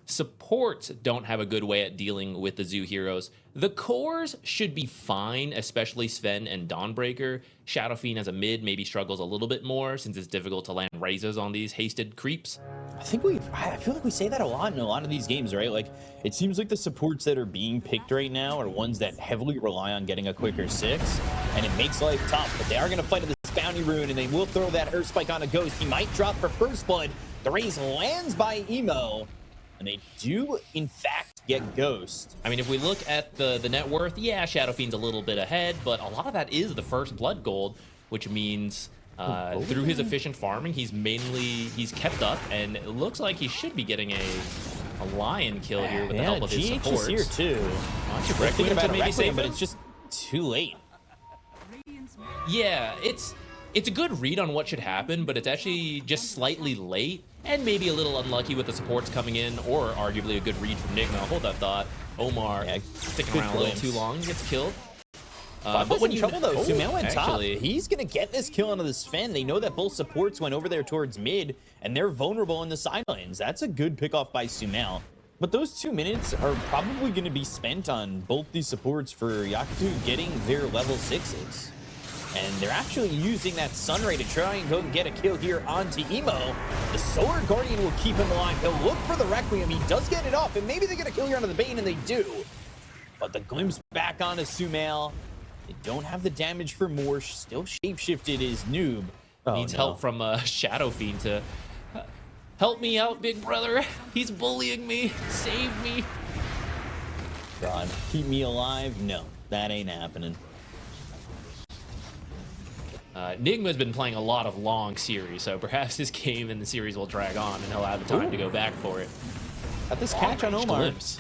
supports don't have a good way at dealing with the Zoo heroes. The cores should be fine, especially Sven and Dawnbreaker. Shadow Fiend as a mid maybe struggles a little bit more since it's difficult to land raises on these hasted creeps. I feel like we say that a lot in a lot of these games, right? Like, it seems like the supports that are being picked right now are ones that heavily rely on getting a quicker 6, and it makes life tough, but they are going to fight at this bounty rune, and they will throw that Earth Spike on a Ghost. He might drop for first blood. The raise lands by Emo, and they do, in fact, get Ghost. I mean, if we look at the net worth, yeah, Shadow Fiend's a little bit ahead, but a lot of that is the first blood gold, which means through his efficient farming, he's kept up, and it looks like he should be getting a lion kill here with the help of his GH supports. is here too. We're thinking about maybe Requiem, but it's just too late. Yeah, it's a good read on what should happen, but it's actually just slightly late and maybe a little unlucky with the supports coming in, or arguably a good read from Nigma. Hold that thought. Omar sticking around a little too long, gets killed. But when you trouble though, Sumail went top. Actually, he's gonna get this kill onto the Sven. They know that both supports went over there towards mid, and they're vulnerable in the side lanes. That's a good pick off by Sumail. But those 2 minutes are probably going to be spent on both these supports for Yakutou getting their level 6s. And they're actually using that Sunray to try and go and get a kill here onto Emo. The Solar Guardian will keep him alive. He'll look for the Requiem. He does get it off, and maybe they get a kill here onto the Bane, and they do. But the glimpse back onto Sumail. They don't have the damage for Morsh. Still shapeshifted is Noob. Needs help from Shadow Fiend to help me out, big brother. He's bullying me. Save me. God, keep me alive? No, that ain't happening. Nigma's been playing a lot of long series, so perhaps this game and the series will drag on, and he'll have the time to go back for it. Got this catch on Omar. Glimpse.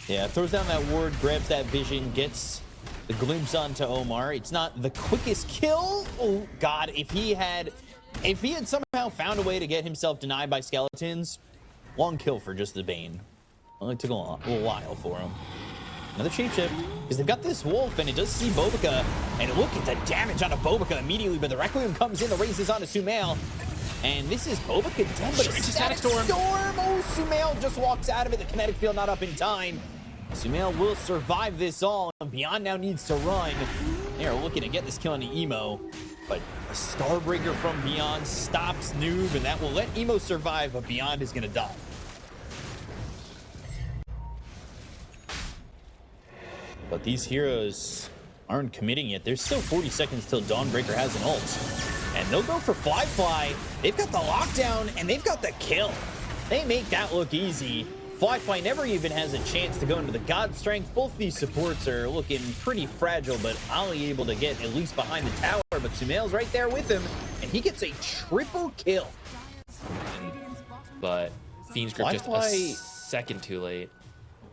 Yeah, throws down that ward, grabs that vision, gets the glimpse onto Omar. It's not the quickest kill. Oh, God, if he had somehow found a way to get himself denied by skeletons, long kill for just the Bane. Only took a little while for him. Another shapeshift, because they've got this wolf, and it does see Bobica, and look at the damage onto Bobica immediately, but the Requiem comes in, the race is onto Sumail, and this is Bobica dead, but it's Static Storm. Oh, Sumail just walks out of it, the kinetic field not up in time. Sumail will survive this all, and Beyond now needs to run. They are looking to get this kill on the Emo, but a Starbreaker from Beyond stops Noob, and that will let Emo survive, but Beyond is going to die. But these heroes aren't committing yet. There's still 40 seconds till Dawnbreaker has an ult. And they'll go for Fly. They've got the lockdown, and they've got the kill. They make that look easy. Fly never even has a chance to go into the God Strength. Both these supports are looking pretty fragile, but Ali able to get at least behind the tower. But Sumail's right there with him, and he gets a triple kill. But Fiend's Grip just a second too late.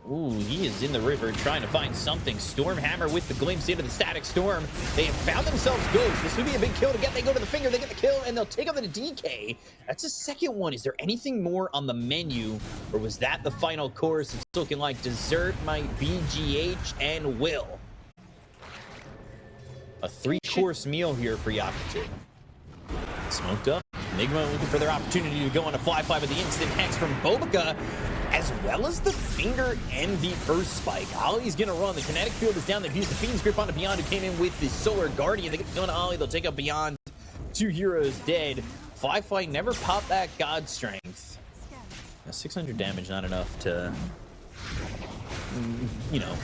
Ooh, he is in the river trying to find something. Stormhammer with the glimpse into the Static Storm. They have found themselves Ghost. This would be a big kill to get. They go to the finger, they get the kill, and they'll take out the DK. That's a second one. Is there anything more on the menu, or was that the final course? It's looking like dessert might be GH and Will. A 3-course meal here for Yakutou. Smoked up. Nigma looking for their opportunity to go on a Fly, but the instant hex from Bobica, as well as the finger and the Earth Spike. Ollie's gonna run. The kinetic field is down. They've used the Fiend's Grip onto Beyond, who came in with the Solar Guardian. They get going to Ollie. They'll take out Beyond. 2 heroes dead. Fly never popped that God Strength. Now, 600 damage, not enough to, you know,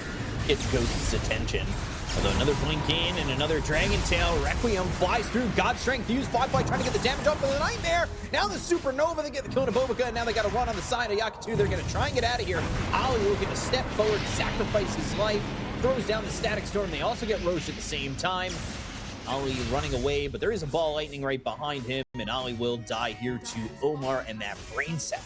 get Ghost's attention. Although another blink in and another Dragon Tail. Requiem flies through. God Strength used. Fly trying to get the damage up for the Nightmare. Now the Supernova. They get the kill to Bobica, and now they got to run on the side of Yakutou. They're going to try and get out of here. Ali looking to step forward, sacrifice his life, throws down the Static Storm. They also get Roche at the same time. Ali running away, but there is a ball lightning right behind him, and Ali will die here to Omar and that Brain Sap.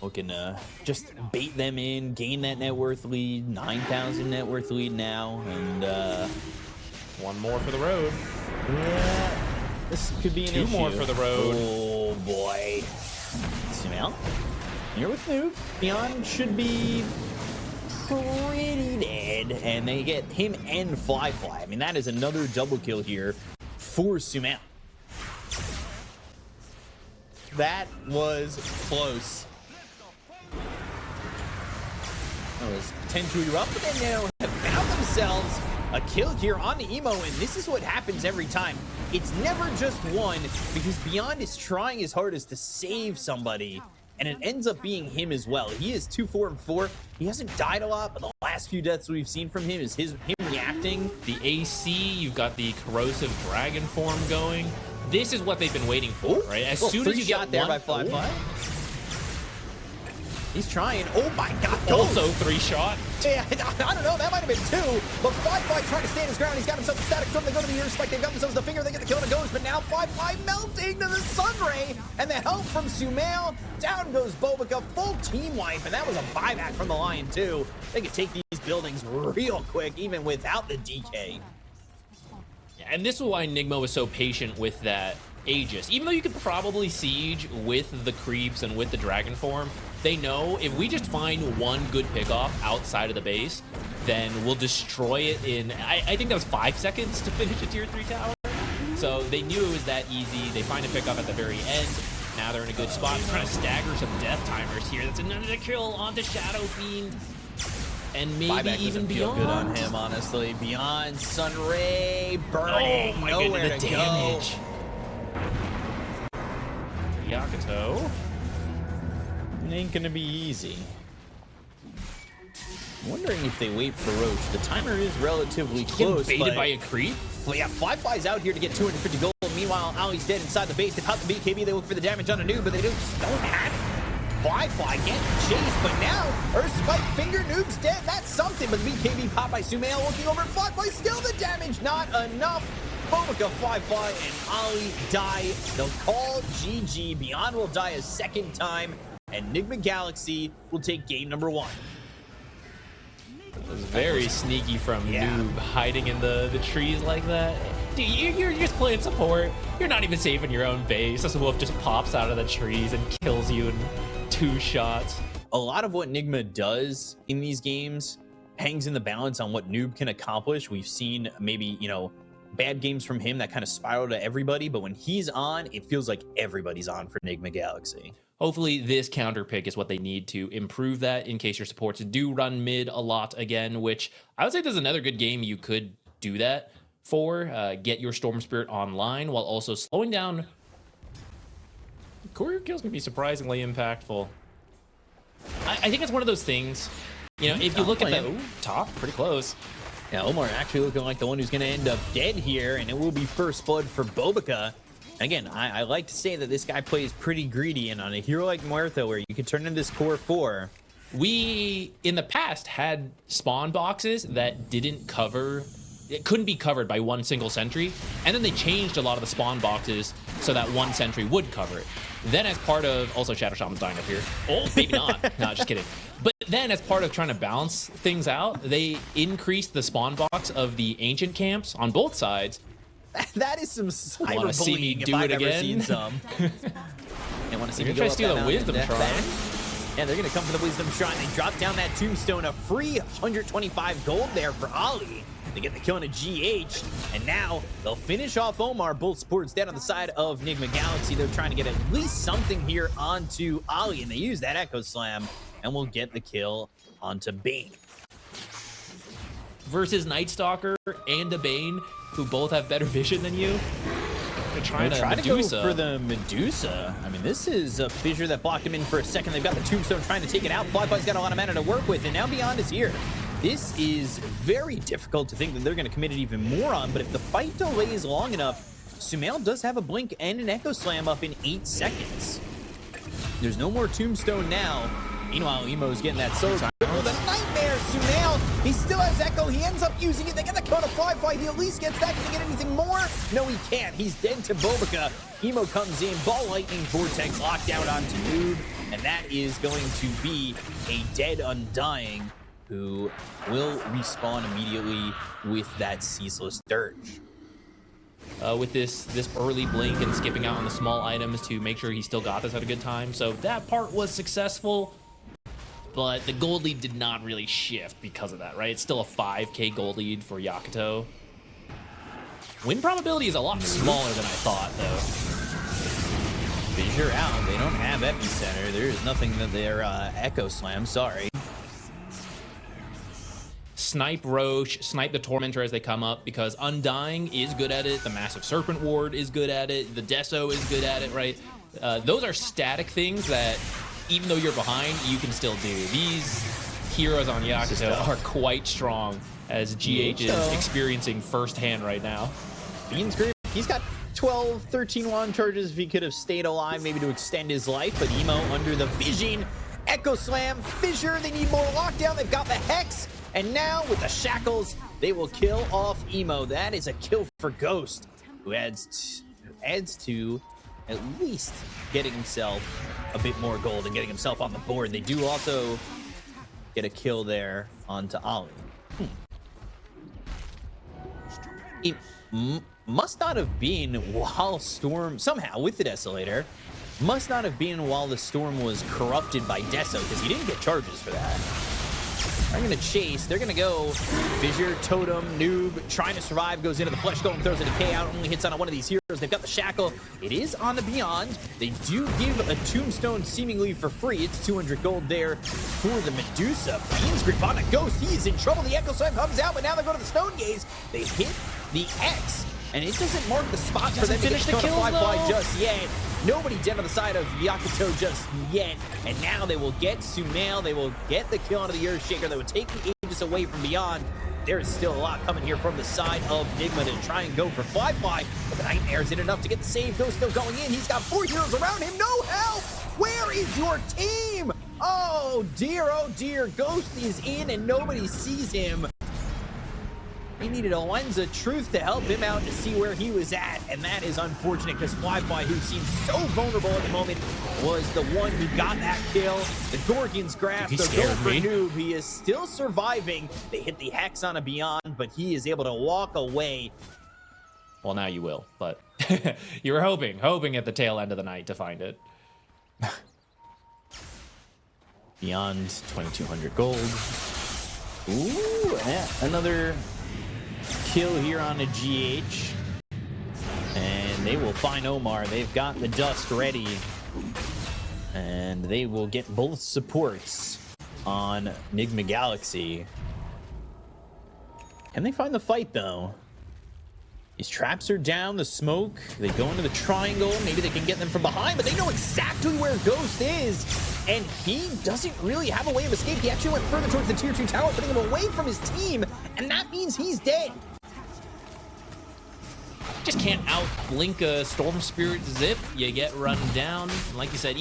Looking to just bait them in, gain that net worth lead, 9,000 net worth lead now, and one more for the road. Yeah, this could be an issue. 2 more for the road. Oh boy. Sumail, here with Noob. Beyond should be pretty dead, and they get him and Fly. I mean, that is another double kill here for Sumail. That was close. That was potentially rough, but they now have found themselves a kill here on the Emo, and this is what happens every time. It's never just one, because Beyond is trying his hardest to save somebody, and it ends up being him as well. He is 2-4-4. He hasn't died a lot, but the last few deaths we've seen from him is him reacting. The AC, you've got the corrosive dragon form going. This is what they've been waiting for, right? As soon as you get there by Fly. He's trying. Oh my God. Also 3-shot. Yeah, I don't know. That might have been 2. But Fly trying to stand his ground. He's got himself a static storm. They go to the Aerospike. They've got themselves the finger. They get the kill and it goes. But now Fly melting to the Sunray. And the help from Sumail. Down goes Bobica. Full team wipe. And that was a buyback from the Lion too. They could take these buildings real quick, even without the DK. Yeah, and this is why Nigma was so patient with that Aegis. Even though you could probably siege with the creeps and with the dragon form, they know if we just find one good pickoff outside of the base, then we'll destroy it in, I think that was 5 seconds to finish a tier 3 tower. So they knew it was that easy. They find a pickoff at the very end. Now they're in a good spot. They're trying to stagger some death timers here. That's another kill onto Shadow Fiend. And maybe even Beyond. Good on him, honestly. Beyond, Sunray, burning, nowhere to damage. Yakutou. It ain't gonna be easy. I'm wondering if they wait for Roach. The timer is relatively close. Getting baited by a creep? Yeah, Fly's out here to get 250 gold. Meanwhile, Ali's dead inside the base. They pop the BKB. They look for the damage on a noob, but they just don't have it. Fly getting chased, but now Earthspike Finger Noob's dead. That's something, but the BKB pop by Sumail looking over at Fly. Still the damage, not enough. Bobica, Fly, and Ali die. They'll call GG. Beyond will die a second time, and Nigma Galaxy will take game number 1. It was very sneaky from Noob, hiding in the trees like that. Dude, you're just playing support. You're not even saving your own base. This wolf just pops out of the trees and kills you in 2 shots. A lot of what Nigma does in these games hangs in the balance on what Noob can accomplish. We've seen maybe, bad games from him that kind of spiral to everybody, but when he's on, it feels like everybody's on for Nigma Galaxy. Hopefully this counter pick is what they need to improve that in case your supports do run mid a lot again, which I would say there's another good game you could do that for. Get your Storm Spirit online while also slowing down. Courier kills can be surprisingly impactful. I think it's one of those things, if you look at the top, pretty close. Yeah, Omar actually looking like the one who's going to end up dead here, and it will be first blood for Bobica. Again, I like to say that this guy plays pretty greedy, and on a hero like Muerto, where you could turn in this core 4. We, in the past, had spawn boxes that didn't cover, it couldn't be covered by one single sentry, and then they changed a lot of the spawn boxes so that one sentry would cover it. Then as part of, also Shadow Shaman's dying up here. Oh, maybe not. No, just kidding. But then as part of trying to balance things out, they increased the spawn box of the ancient camps on both sides. That is some cyberbullying if I've ever seen some. They want to see me try to steal a wisdom shrine. Yeah, they're going to come for the wisdom shrine. They drop down that tombstone, a free 125 gold there for Ali. They get the kill on a GH, and now they'll finish off Omar. Both supports dead on the side of Nigma Galaxy. They're trying to get at least something here onto Ali, and they use that Echo Slam, and we'll get the kill onto Bane. Versus Night Stalker and a Bane, who both have better vision than you. They're trying to go for the Medusa. I mean, this is a fissure that blocked him in for a second. They've got the tombstone trying to take it out. Fly's got a lot of mana to work with, and now Beyond is here. This is very difficult to think that they're going to commit it even more on, but if the fight delays long enough, Sumail does have a blink and an Echo Slam up in 8 seconds. There's no more tombstone now. Meanwhile, Emo's getting that soul. The nightmare, Sumail. He still has Echo. He ends up using it. They get the kill to Fly. He at least gets that. Can he get anything more? No, he can't. He's dead to Bobica. Emo comes in. Ball Lightning Vortex locked out onto Noob. And that is going to be a dead Undying who will respawn immediately with that Ceaseless Dirge. With this early blink and skipping out on the small items to make sure he still got this at a good time. So that part was successful, but the gold lead did not really shift because of that, right? It's still a 5k gold lead for Yakutou. Win probability is a lot smaller than I thought, though. Fissure out. They don't have Epicenter. There is nothing that they're Echo Slam. Sorry. Snipe Roche, snipe the Tormentor as they come up, because Undying is good at it. The Massive Serpent Ward is good at it. The Deso is good at it, right? Those are static things that, even though you're behind, you can still do. These heroes on Yakutou are quite strong, as GH is experiencing firsthand right now. Fiend's Grip, he's got 12, 13 wand charges if he could have stayed alive, maybe to extend his life, but Emo under the Vision. Echo Slam, Fissure, they need more lockdown. They've got the Hex, and now with the Shackles, they will kill off Emo. That is a kill for Ghost, who adds to at least getting himself a bit more gold and getting himself on the board. They do also get a kill there onto Ollie. It must not have been while Storm, somehow with the Desolator, must not have been while the Storm was corrupted by Deso, because he didn't get charges for that. They're going to chase. They're going to go Fissure, Totem, Noob, trying to survive, goes into the Flesh Golem, throws a Decay out, only hits on one of these heroes. They've got the Shackle. It is on the Beyond. They do give a Tombstone seemingly for free. It's 200 gold there for the Medusa. Fiend's Grip on a Ghost. He is in trouble. The Echo Slam comes out, but now they go to the Stone Gaze. They hit the X, and it doesn't mark the spot for them to get the Fly just yet. Nobody dead on the side of Yakutou just yet. And now they will get Sumail. They will get the kill onto the Earthshaker. They will take the Aegis away from Beyond. There is still a lot coming here from the side of Nigma to try and go for Fly. But the Nightmare isn't enough to get the save. Ghost still going in. He's got 4 heroes around him. No help! Where is your team? Oh dear, Ghost is in and nobody sees him. He needed a lens of truth to help him out to see where he was at, and that is unfortunate because Fly, who seems so vulnerable at the moment, was the one who got that kill. The Gorgon's grasp, the goal for Noob. He is still surviving. They hit the Hex on a Beyond, but he is able to walk away. Well, now you will, but you were hoping at the tail end of the night to find it. Beyond 2,200 gold. Ooh, yeah, another kill here on a GH, and they will find Omar. They've got the dust ready, and they will get both supports on Nigma Galaxy. Can they find the fight though? These traps are down, the smoke, they go into the triangle, maybe they can get them from behind, but they know exactly where Ghost is, and he doesn't really have a way of escape. He actually went further towards the tier 2 tower, putting him away from his team, and that means he's dead. Just can't out-blink a Storm Spirit Zip. You get run down. And like you said,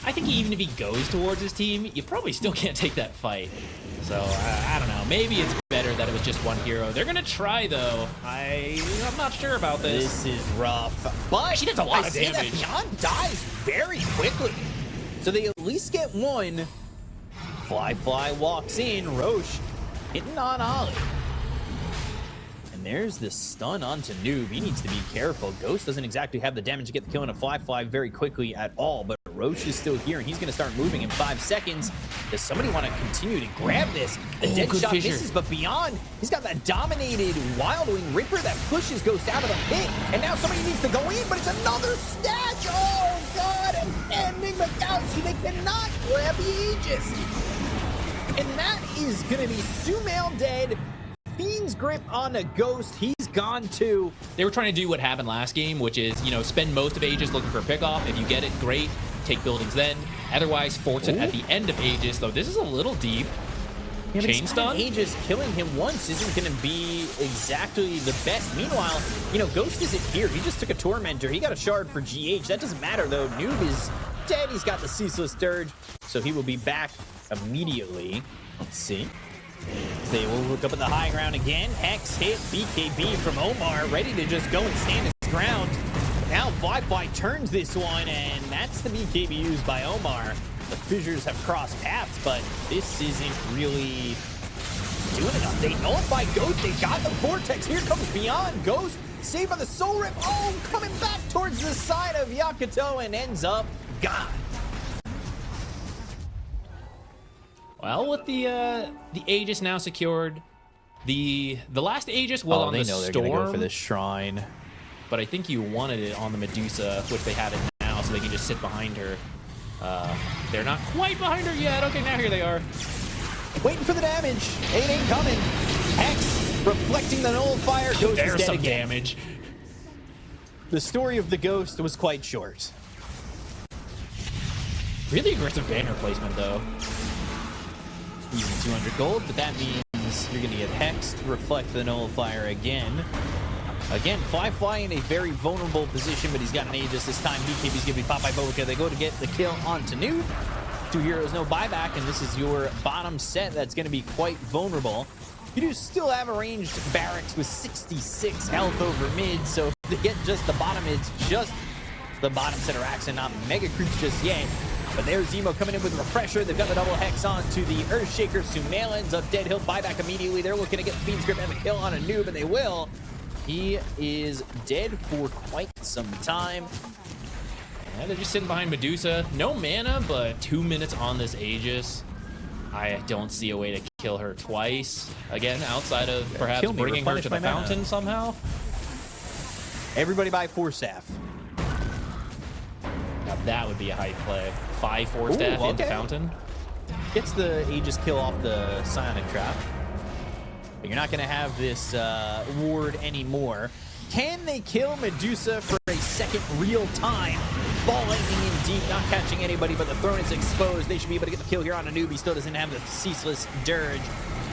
I think even if he goes towards his team, you probably still can't take that fight. So, I don't know. Maybe it's better that it was just one hero. They're going to try, though. I'm not sure about this. This is rough. But she does a lot of damage. That Beyond dies very quickly. So they at least get one. Fly walks in. Roche hitting on Ollie. There's this stun onto Noob. He needs to be careful. Ghost doesn't exactly have the damage to get the kill on a Fly very quickly at all, but Roche is still here, and he's going to start moving in 5 seconds. Does somebody want to continue to grab this? The dead shot misses, but Beyond, he's got that dominated Wild Wing Ripper that pushes Ghost out of the pit, and now somebody needs to go in, but it's another snatch! Oh, God! And Nigma Galaxy, they cannot grab the Aegis! And that is going to be Sumail dead. Fiend's Grip on a Ghost. He's gone too. They were trying to do what happened last game, which is, spend most of Aegis looking for a pickoff. If you get it, great. Take buildings then. Otherwise, force it at the end of Aegis, though this is a little deep. Yeah, Chain stun? Aegis killing him once isn't going to be exactly the best. Meanwhile, Ghost isn't here. He just took a Tormentor. He got a shard for GH. That doesn't matter, though. Noob is dead. He's got the Ceaseless Dirge, so he will be back immediately. Let's see. They will look up at the high ground again. Hex hit, BKB from Omar, ready to just go and stand his ground. Now Fly turns this one, and that's the BKB used by Omar. The Fissures have crossed paths, but this isn't really doing enough. They nullify Ghost. They got the Vortex. Here comes Beyond. Ghost saved by the Soul Rip. Oh, coming back towards the side of Yakutou and ends up gone. Well, with the Aegis now secured, the last Aegis was on the Storm. They're gonna go for the Shrine, but I think you wanted it on the Medusa, which they have it now. so they can just sit behind her. They're not quite behind her yet. Okay, now here they are. Waiting for the damage. It ain't coming. X reflecting the nullifier. Ghost is There's dead some again. damage. The story of the Ghost was quite short. Really aggressive banner placement, though. Even 200 gold, but that means you're going to get Hex to reflect the nullifier again. Again, Fly in a very vulnerable position, but he's got an Aegis this time. BKB's going to be popped by Boca. They go to get the kill onto Noob. 2 heroes, no buyback, and this is your bottom set that's going to be quite vulnerable. You do still have a ranged barracks with 66 health over mid, so to get just the bottom, it's just the bottom set of racks and not mega creeps just yet. But there's Zemo coming in with a refresher. They've got the double hex on to the Earthshaker. Sumail ends up dead. He'll buy back immediately. They're looking to get the Fiend's Grip and the kill on a Noob, and they will. He is dead for quite some time. Yeah, they're just sitting behind Medusa. No mana, but 2 minutes on this Aegis. I don't see a way to kill her twice. Again, outside of perhaps bringing her to the fountain somehow. Everybody buy 4 staff. Now that would be a hype play. 5 4 staff into fountain. Gets the Aegis kill off the Psionic Trap. But you're not going to have this ward anymore. Can they kill Medusa for a second real time? Ball lightning in deep, not catching anybody, but the throne is exposed. They should be able to get the kill here on a Noob. He still doesn't have the Ceaseless Dirge.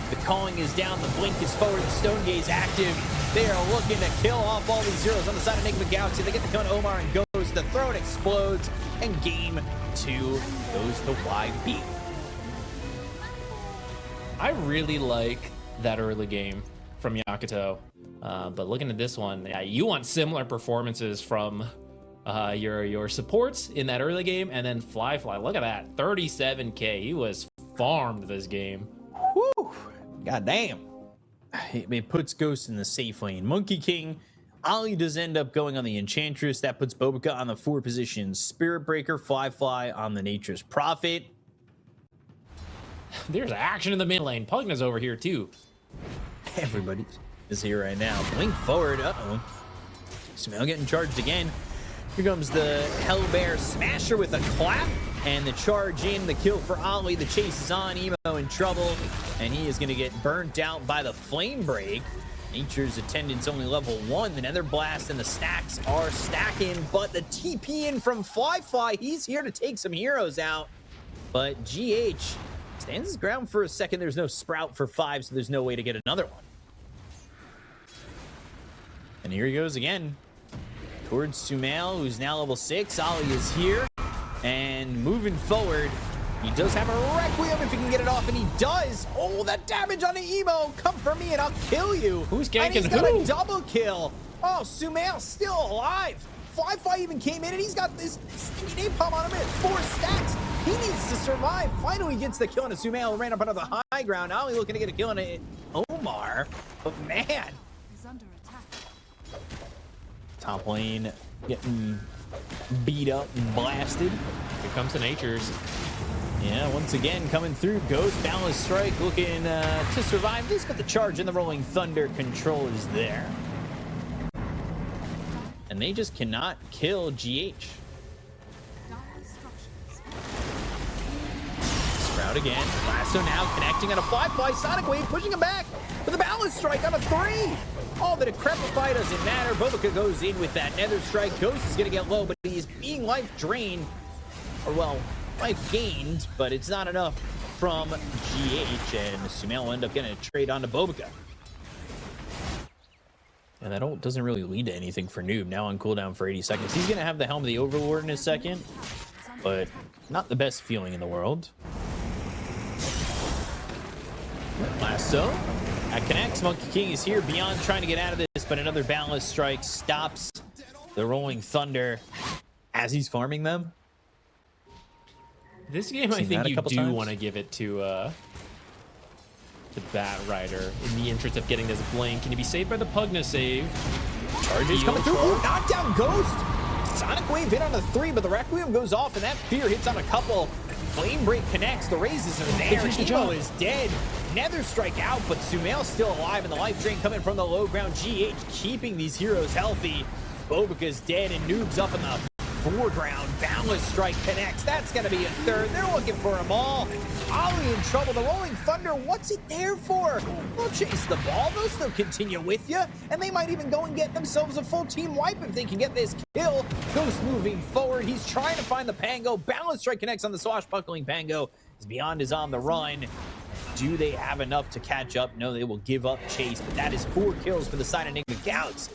The calling is down, the blink is forward, the Stone Gaze active. They are looking to kill off all these zeros on the side of Nigma Galaxy. They get the kill on Omar and goes. The throne explodes, and game 2 goes to YB. I really like that early game from Yakutou. But looking at this one, yeah, you want similar performances from your supports in that early game, and then Fly. Look at that, 37k. He was farmed this game. Whew. God damn. It puts Ghost in the safe lane. Monkey King, Ollie does end up going on the Enchantress. That puts Bobica on the 4 positions. Spirit Breaker, Fly on the Nature's Prophet. There's action in the mid lane. Pugna's over here too. Everybody is here right now. Blink forward. Uh-oh. Sumail getting charged again. Here comes the Hellbear Smasher with a clap. And the charge in, the kill for Ollie. The chase is on. Emo in trouble. And he is going to get burnt out by the Flame Break. Nature's Attendant's only level 1. The Nether Blast and the stacks are stacking. But the TP in from Fly. He's here to take some heroes out. But GH stands his ground for a second. There's no Sprout for 5, so there's no way to get another one. And here he goes again. Towards Sumail, who's now level 6. Ollie is here. And moving forward, he does have a Requiem if he can get it off, and he does. Oh, that damage on the Emo. Come for me and I'll kill you. Who's ganking and he's got a double kill. Oh, Sumail still alive. Fly even came in, and he's got this stinky napalm on him at 4 stacks. He needs to survive. Finally gets the kill on a Sumail, ran up onto the high ground. Now he's looking to get a kill on a Omar. But man. Top lane getting beat up and blasted. Here comes the Natures. Yeah, once again coming through. Ghost, Balance Strike looking to survive this, but the charge in the Rolling Thunder control is there. And they just cannot kill GH. Sprout again. Lasso now connecting on a Fly. Sonic Wave pushing him back with a Balance Strike on a 3. Oh, the Decrepify doesn't matter. Bobica goes in with that Nether Strike. Ghost is going to get low, but he's being life drained. Or, well, life gained, but it's not enough from GH. And Sumail will end up getting a trade onto Bobica. And that ult doesn't really lead to anything for Noob. Now on cooldown for 80 seconds. He's going to have the Helm of the Overlord in a second, but not the best feeling in the world. Lasso. That connects. Monkey King is here. Beyond trying to get out of this, but another Boundless Strike stops the Rolling Thunder as he's farming them. This game, I think you do want to give it to Bat Rider in the interest of getting this blink. Can he be saved by the Pugna save? Charges coming through. Ooh, knockdown Ghost. Sonic Wave hit on a 3, but the Requiem goes off, and that Fear hits on a couple. Flame Break connects. The raises are there. Emo is dead. Nether Strike out, but Sumail's still alive, and the life drain coming from the low ground. GH keeping these heroes healthy. Bobica's dead, and Noob's up in the foreground. Boundless Strike connects. That's going to be a third. They're looking for them all. Ollie in trouble. The Rolling Thunder, what's it there for? They'll chase the ball. They'll still continue with you. And they might even go and get themselves a full team wipe if they can get this kill. Ghost moving forward. He's trying to find the Pango. Boundless Strike connects on the swashbuckling Pango. His Beyond is on the run. Do they have enough to catch up? No, they will give up chase. But that is 4 kills for the side of Nigma Galaxy.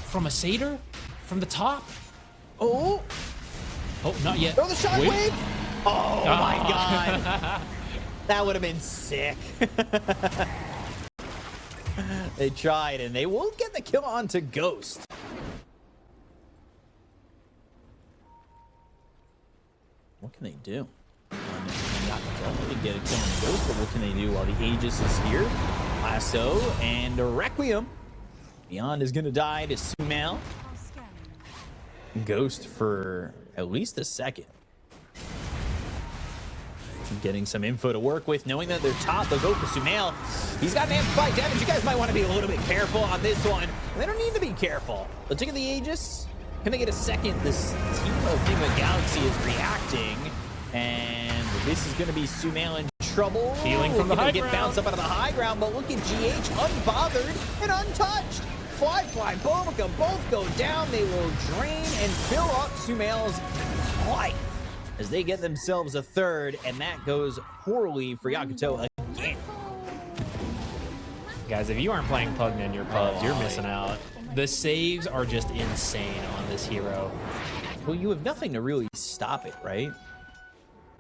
From a Satyr? From the top? Oh, not yet. throw the shockwave. Oh my God. That would have been sick. They tried, and they will get the kill onto Ghost. What can they do? They get a kill on Ghost, but what can they do while the Aegis is here? Lasso and Requiem. Beyond is going to die to Sumail. Ghost for at least a second. Getting some info to work with, knowing that they're top, they'll go for Sumail. He's got an amplified damage. You guys might want to be a little bit careful on this one. They don't need to be careful. Let's look at the Aegis. Can they get a second? This team of Nigma Galaxy is reacting, and this is going to be Sumail in trouble. Healing from the high ground. Get bounced up out of the high ground, but look at GH unbothered and untouched. Fly, Bobica both go down. They will drain and fill up Sumail's life as they get themselves a third, and that goes poorly for Yakutou again. Guys, if you aren't playing Pugna in your pubs, you're missing out. The saves are just insane on this hero. Well, you have nothing to really stop it, right?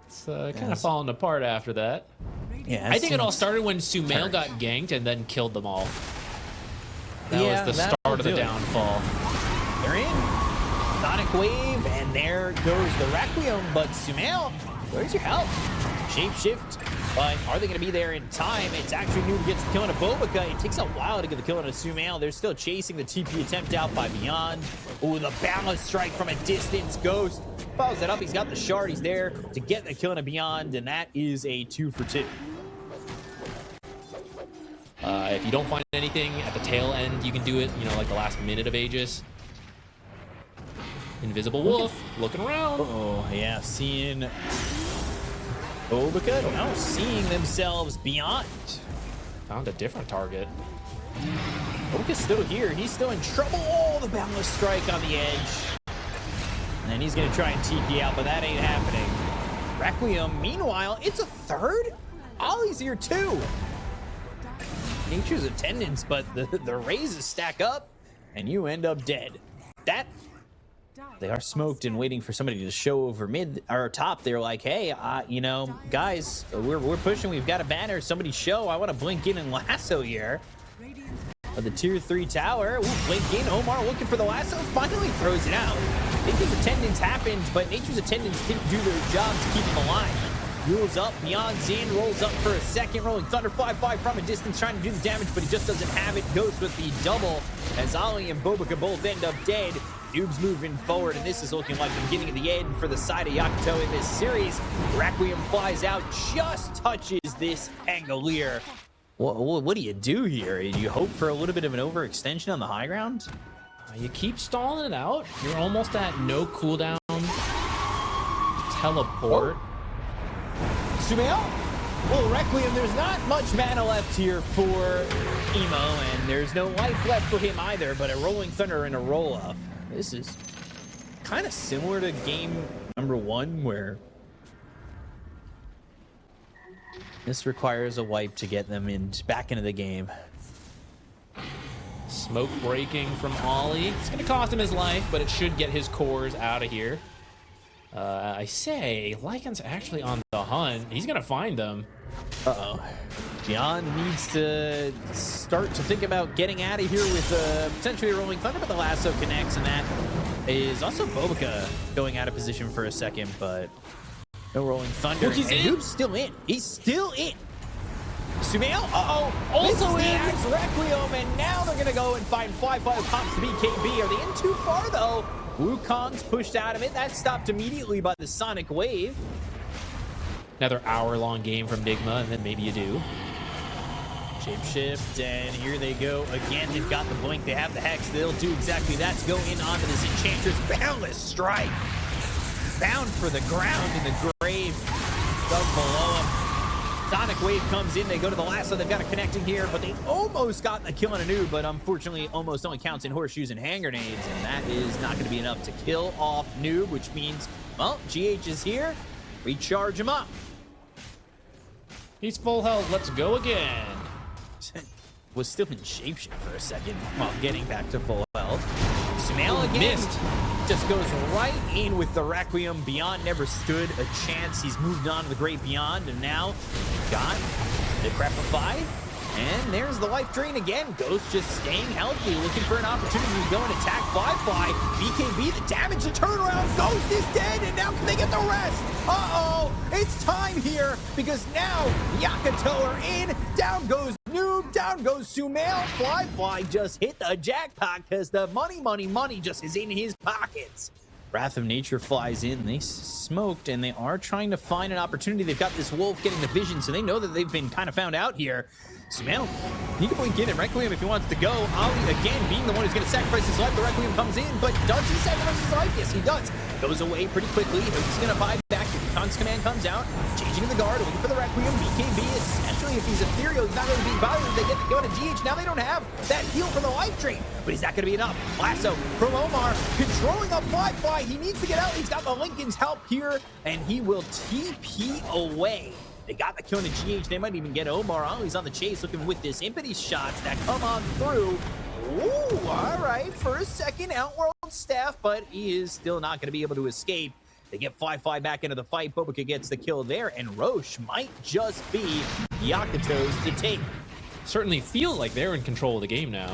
It's kind of falling apart after that. Yeah, I think it all started when Sumail got ganked and then killed them all. That was the start of the downfall. They're in. Sonic Wave, and there goes the Requiem, but Sumail, where's your help? Shapeshift, but are they going to be there in time? It's actually Noob gets the kill on a Bobica. It takes a while to get the kill on a Sumail. They're still chasing the TP attempt out by Beyond. Oh, the Boundless Strike from a distance. Ghost follows that up. He's got the shard. He's there to get the kill on a Beyond, and that is a 2 for 2. If you don't find anything at the tail end, you can do it, like the last minute of Aegis. Invisible Wolf, looking around. Oh, yeah, seeing Bobica now seeing themselves Beyond. Found a different target. Bobica's still here. He's still in trouble. Oh, the Boundless Strike on the edge. And then he's going to try and TP out, but that ain't happening. Requiem, meanwhile, it's a third? Ollie's here too. Nature's attendance, but the raises stack up, and you end up dead. They are smoked and waiting for somebody to show over mid or top. They're like, hey, guys, we're pushing. We've got a banner. Somebody show. I want to blink in and lasso here. But the tier 3 tower. Ooh, blink in. Omar looking for the lasso. Finally throws it out. Nature's attendance happened, but Nature's attendance didn't do their job to keep him alive. Rules up, Beyond's in, rolls up for a second, rolling Thunder 5-5 from a distance, trying to do the damage, but he just doesn't have it. Goes with the double as Ollie and Bobica both end up dead. Noob's moving forward, and this is looking like the beginning of the end for the side of Yakutou in this series. Requiem flies out, just touches this Angolier. What do you do here? Do you hope for a little bit of an overextension on the high ground? You keep stalling it out. You're almost at no cooldown. Teleport. Sumail? Well, Requiem, there's not much mana left here for Emo, and there's no life left for him either, but a Rolling Thunder and a roll-up. This is kind of similar to game number 1, where this requires a wipe to get them back into the game. Smoke breaking from Ollie. It's going to cost him his life, but it should get his cores out of here. I say, Lycan's actually on the hunt. He's going to find them. Uh-oh. Beyond needs to start to think about getting out of here with potentially a Rolling Thunder, but the lasso connects, and that is also Bobica going out of position for a second, but no Rolling Thunder. He's in. Noob's still in. He's still in. Sumail, also in. Axe Requiem, and now they're going to go and find 5-5 pops to BKB. Are they in too far, though? Wukong's pushed out of it. That stopped immediately by the Sonic Wave. Another hour-long game from Nigma, and then maybe you do. Shapeshift, and here they go again. They've got the blink. They have the Hex. They'll do exactly that to go in onto this Enchantress. Boundless Strike bound for the ground in the grave. Dug below him. Sonic Wave comes in, they go to the lasso, they've got a connecting here, but they almost got the kill on a noob, but unfortunately almost only counts in horseshoes and hand grenades, and that is not going to be enough to kill off noob, which means, well, GH is here, recharge him up. He's full health, let's go again. Was still in shapeshift for a second while getting back to full health. Sumail again. Missed. Just goes right in with the Requiem. Beyond never stood a chance. He's moved on to the Great Beyond, and now got the Crepify. And there's the life drain again. Ghost just staying healthy, looking for an opportunity to go and attack Firefly. BKB, the damage to turnaround. Ghost is dead, and now can they get the rest? Uh-oh, it's time here, because now Yakutou are in. Down goes Noob, down goes Sumail. Firefly just hit the jackpot because the money just is in his pockets. Wrath of Nature flies in. They smoked, and they are trying to find an opportunity. They've got this wolf getting the vision, so they know that they've been kind of found out here. Sumail, he can blink in and Requiem if he wants to go. Ali, again, being the one who's going to sacrifice his life. The Requiem comes in, but does he sacrifice his life? Yes, he does. Goes away pretty quickly. He's going to buy back. Khan's command comes out, changing the guard, looking for the Requiem. BKB, especially if he's ethereal, he's not going to be bothered. They get to go to GH. Now they don't have that heal from the life drain, but is that going to be enough? Lasso from Omar, controlling up Firefly. He needs to get out. He's got the Lincoln's help here, and he will TP away. They got the kill to GH. They might even get Omar. Oh, he's on the chase, looking with this impetus shots that come on through. Ooh, all right. For a second, Outworld staff, but he is still not going to be able to escape. They get Firefly back into the fight. Bobica gets the kill there, and Roche might just be Yakutou's to take. Certainly feel like they're in control of the game now.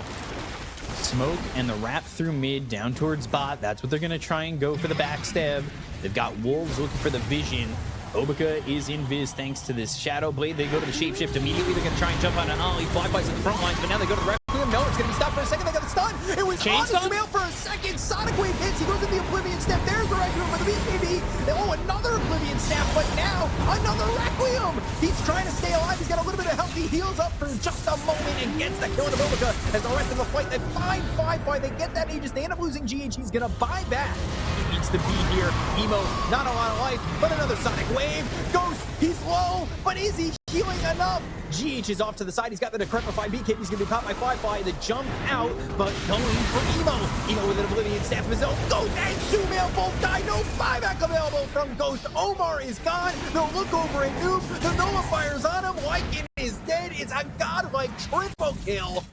Smoke and the wrap through mid down towards bot. That's what they're going to try and go for the backstab. They've got Wolves looking for the vision. Bobica is in Viz thanks to this Shadow Blade. They go to the shapeshift immediately. They're going to try and jump on an Ollie. Firefly's in the front lines, but now they go to the Requiem. No, it's going to be stopped for a second. They got the stun. It was on Sumail for a second. Sonic Wave hits. He goes in the Oblivion Step. There's the Requiem for the BKB. Oh, another Oblivion Snap, but now another Requiem. He's trying to stay alive. He's got a little bit of health. He heals up for just a moment and gets the kill into Bobica. As the rest of the fight, they find Firefly. They get that Aegis. They end up losing GH. He's going to buy back. He needs to be here. Emo, not a lot of life, but another Sonic Wave. Ghost, he's low, but is he healing enough? GH is off to the side. He's got the decrepify BKB. He's going to be caught by Firefly. The jump out, but going for Emo. Emo with an Oblivion Staff of his own. Ghost and Sumail both die. No buyback available from Ghost. Omar is gone. They'll look over at Noob. The Nullifier's on him. Lycan is dead. It's a godlike triple kill.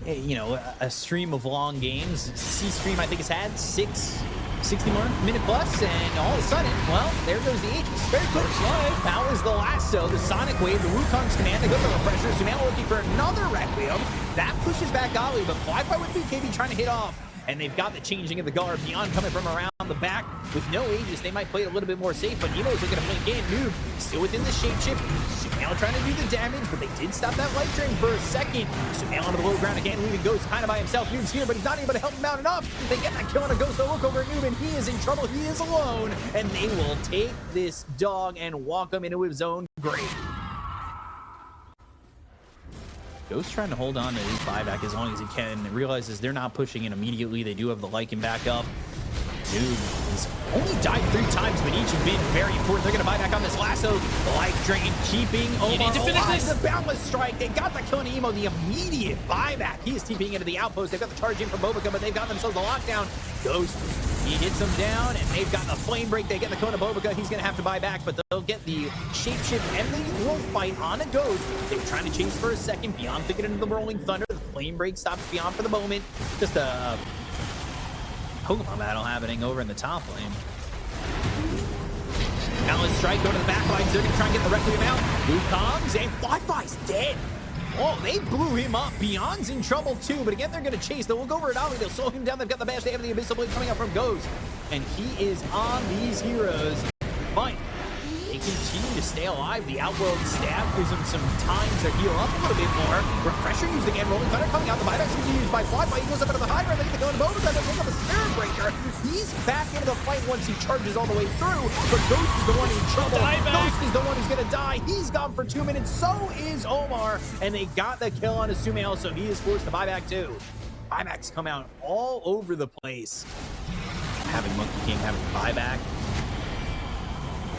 You know, a stream of long games. C-Stream, I think, has had 60 more minute plus, and all of a sudden, well, there goes the Aegis. Very quick. Now is the lasso, the Sonic Wave, the Wukong's command. They go to the refresher. Sumail looking for another Requiem. That pushes back Ali, but Firefly with BKB trying to hit off. And they've got the changing of the guard. Beyond coming from around the back with no Aegis. They might play it a little bit more safe, but Emo's looking to blink in. Noob still within the shapeshift. Sumail trying to do the damage, but they did stop that life drain for a second. Sumail onto the low ground again, leaving Ghost kind of by himself. Noob's here, but he's not able to help him out enough. They get that kill on a Ghost. They'll look over at Noob, and he is in trouble. He is alone, and they will take this dog and walk him into his own grave. Ghost trying to hold on to his buyback as long as he can, and realizes they're not pushing in immediately. They do have the Lycan back up. Dude, he's only died 3 times, but each have been very important. They're going to buy back on this lasso. The life drain keeping Omar alive. The boundless strike. They got the kill on Emo. The immediate buyback. He is TPing into the outpost. They've got the charge in from Bobica, but they've got themselves a lockdown. Ghost, he hits them down, and they've got the flame break. They get the kill on Bobica. He's going to have to buy back, but they'll get the shapeshift and the wolf fight on a Ghost. They were trying to chase for a second. Beyond thinking into the rolling thunder. The flame break stops Beyond for the moment. Just a Pokemon battle happening over in the top lane. Now let's strike, go to the back lines. They're going to try and get the Requiem out. Wukong's and Firefly's dead. Oh, they blew him up. Beyond's in trouble too, but again, they're going to chase. They'll look over at Ali. They'll slow him down. They've got the bash. They have the Abyssal Blade coming out from Ghost, and he is on these heroes. Fine. They continue to stay alive. The Outworld staff gives them some time to heal up a little bit more. Refresher used again. Rolling Thunder coming out. The buyback's going to be used by Firefly. He goes up into the high ground. They get the go into Bobica. They pick up the Spirit Breaker. He's back into the fight once he charges all the way through. But Ghost is the one in trouble. Ghost is the one who's going to die. He's gone for 2 minutes. So is Omar. And they got the kill on Sumail, so he is forced to buy back too. Buybacks come out all over the place. having Monkey King having buyback.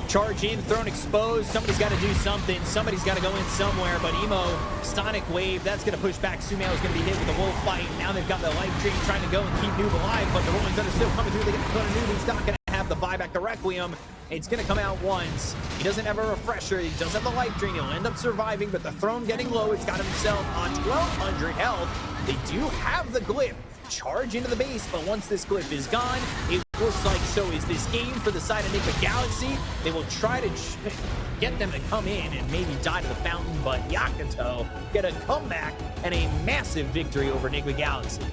Charge in, throne exposed. Somebody's got to do something. Somebody's got to go in somewhere. But Emo, Sonic Wave, that's going to push back. Sumail is going to be hit with the Wolf Fight. Now they've got the Life Drain trying to go and keep Noob alive. But the Rolling Thunder still coming through. They get the Noob. He's not going to have the buyback. The Requiem, it's going to come out once. He doesn't have a refresher. He does have the Life Drain. He'll end up surviving. But the throne getting low. It's got himself on 1,200 health. They do have the Glyph. Charge into the base. But once this Glyph is gone, it looks like so is this game for the side of Nigma Galaxy. They will try to get them to come in and maybe die to the fountain, but Yakutou get a comeback and a massive victory over Nigma Galaxy.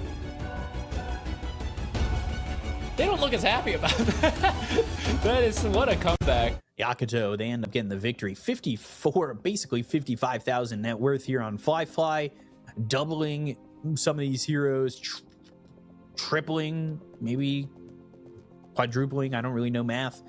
They don't look as happy about that. That is, what a comeback. Yakutou, they end up getting the victory. 54, basically 55,000 net worth here on Fly, doubling some of these heroes, tripling, maybe quadrupling. I don't really know math.